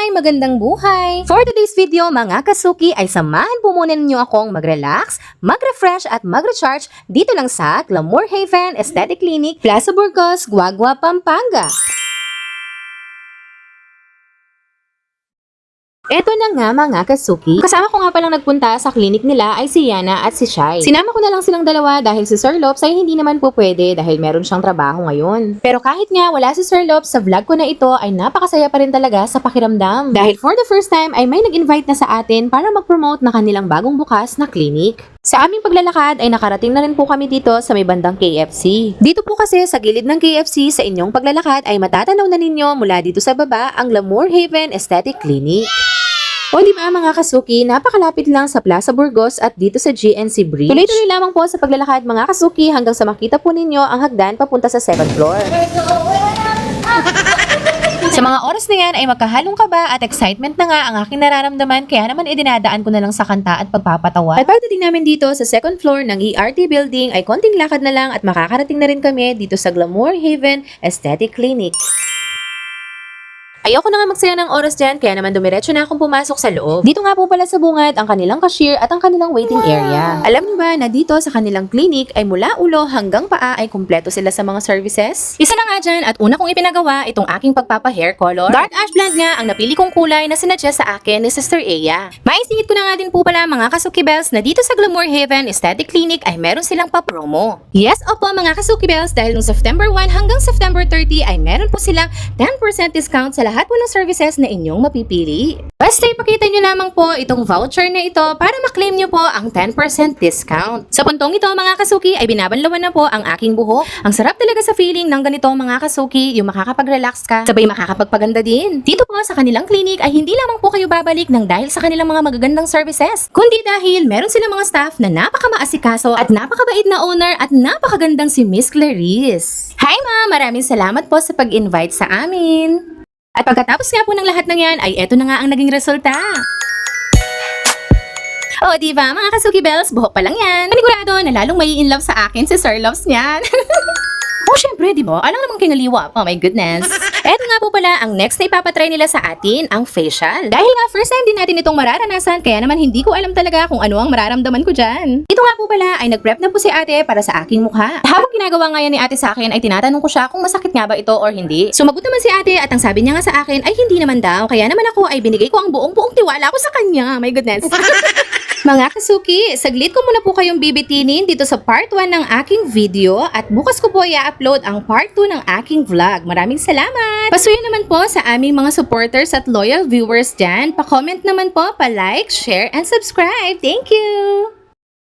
Hi! Magandang buhay! For today's video mga kasuki ay samahan po muna ninyo akong mag-relax, mag-refresh at mag-recharge dito lang sa Glamour Haven Aesthetic Clinic, Plaza Burgos, Guagua, Pampanga. Eto na nga mga kasuki. Kasama ko nga palang nagpunta sa clinic nila ay si Yana at si Shai. Sinama ko na lang silang dalawa dahil si Sir Lopes ay hindi naman po pwede dahil meron siyang trabaho ngayon. Pero kahit nga wala si Sir Lopes, sa vlog ko na ito ay napakasaya pa rin talaga sa pakiramdam. Dahil for the first time ay may nag-invite na sa atin para mag-promote na kanilang bagong bukas na clinic. Sa aming paglalakad ay nakarating na rin po kami dito sa may bandang KFC. Dito po kasi sa gilid ng KFC sa inyong paglalakad ay matatanaw na ninyo mula dito sa baba ang Glamour Haven Aesthetic Clinic. O di ba mga kasuki, napakalapit lang sa Plaza Burgos at dito sa GNC Bridge. Tuloy-tuloy lamang po sa paglalakad mga kasuki hanggang sa makita po ninyo ang hagdan papunta sa 7th floor. Sa mga oras na yan ay magkahalong kaba at excitement na nga ang aking nararamdaman kaya naman idinadaan ko na lang sa kanta at pagpapatawa. At pagdating namin dito sa 2nd floor ng ERT building ay konting lakad na lang at makakarating na rin kami dito sa Glamour Haven Aesthetic Clinic. Ayoko na nga magsaya ng oras dyan, kaya naman dumiretso na akong pumasok sa loob. Dito nga po pala sa bungad ang kanilang cashier at ang kanilang waiting area. Alam niyo ba na dito sa kanilang clinic ay mula ulo hanggang paa ay kumpleto sila sa mga services? Isa na nga dyan at una kong ipinagawa itong aking pagpapa-hair color. Dark ash blonde nga ang napili kong kulay na sinuggest sa akin ni Sister Aya. Maisingit ko na nga din po pala mga kasuki bells na dito sa Glamour Haven Aesthetic Clinic ay meron silang pa-promo. Yes, opo mga kasuki bells, dahil noong September 1 hanggang September 30 ay meron po silang 10% discount sa lahat po ng services na inyong mapipili. Basta ipakita nyo lamang po itong voucher na ito para maklaim nyo po ang 10% discount. Sa puntong ito mga kasuki ay binabanlawan na po ang aking buhok. Ang sarap talaga sa feeling ng ganitong mga kasuki, yung makakapag-relax ka, sabay makakapagpaganda din. Dito po sa kanilang clinic ay hindi lamang po kayo babalik ng dahil sa kanilang mga magagandang services, kundi dahil meron silang mga staff na napakamaasikaso at napakabait na owner at napakagandang si Miss Clarice. Hi ma'am! Maraming salamat po sa pag-invite sa amin. At pagkatapos nga po ng lahat ng yan, ay eto na nga ang naging resulta. O diba mga kasuki bells, buhok pa lang yan. Panigurado na lalong may in love sa akin si Sir Loves niyan. Oh, syempre, di ba? Alam naman kinaliwa. Oh my goodness. Eto nga po pala, ang next na ipapatry nila sa atin, ang facial. Dahil nga, first time din natin itong mararanasan, kaya naman hindi ko alam talaga kung ano ang mararamdaman ko dyan. Ito nga po pala, ay nag-prep na po si ate para sa aking mukha. Habang ginagawa nga yan ni ate sa akin, ay tinatanong ko siya kung masakit nga ba ito or hindi. Sumagot naman si ate at ang sabi niya nga sa akin ay hindi naman daw. Kaya naman ako ay binigay ko ang buong tiwala ko sa kanya. My goodness. Mga kasuki, saglit ko muna po kayong bibitinin dito sa part 1 ng aking video at bukas ko po i-upload ang part 2 ng aking vlog. Maraming salamat! Pasuyo naman po sa aming mga supporters at loyal viewers dyan. Pa-comment naman po, pa-like, share, and subscribe. Thank you!